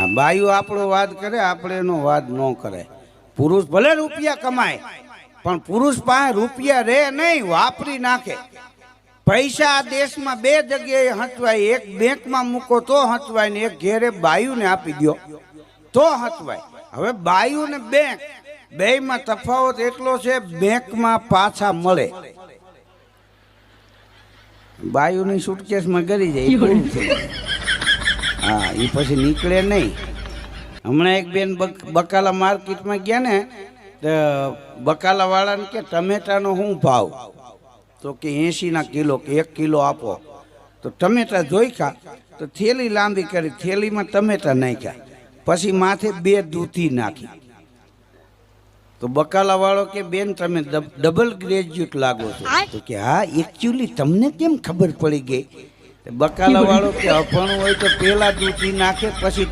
હા, બાયું આપણો વાદ કરે, આપણે એનો વાદ ન કરે. પુરુષ ભલે રૂપિયા કમાય, પણ પુરુષ પાસે રૂપિયા રે નહીં, વાપરી નાખે. પૈસા આ દેશમાં બે જગ્યાએ હચવાય, એક બેંકમાં મૂકો તો હચવાય ને એક ઘેરે બાયુને આપી દો તો હચવાય. હવે બાયુ ને બેંક બેયમાં તફાવત એટલો છે, બેંકમાં પાછા મળે. બાયુની સુટકેસમાં ગરી જાય, હા, એ પછી નીકળે નહીં. હમણાં એક બેન બકાલા માર્કેટમાં ગયા ને, તો બકાલા વાળાને કે ટમેટાનો શું ભાવ? તો કે 80 કિલો, કે 1 કિલો આપો. તો ટમેટા જોઈખા તો થેલી લાંબી કરી, થેલીમાં ટમેટા નાખ્યા, પછી માથે 2 દૂધી નાખી. તો બકાલા વાળો કે બેન તમે ડબલ ગ્રેજ્યુએટ લાગો છો. તો કે હા, એકચ્યુઅલી તમને કેમ ખબર પડી ગઈ? બકાલા વાળો કે અભણ હોય તો પેલા દૂધી નાખે પછી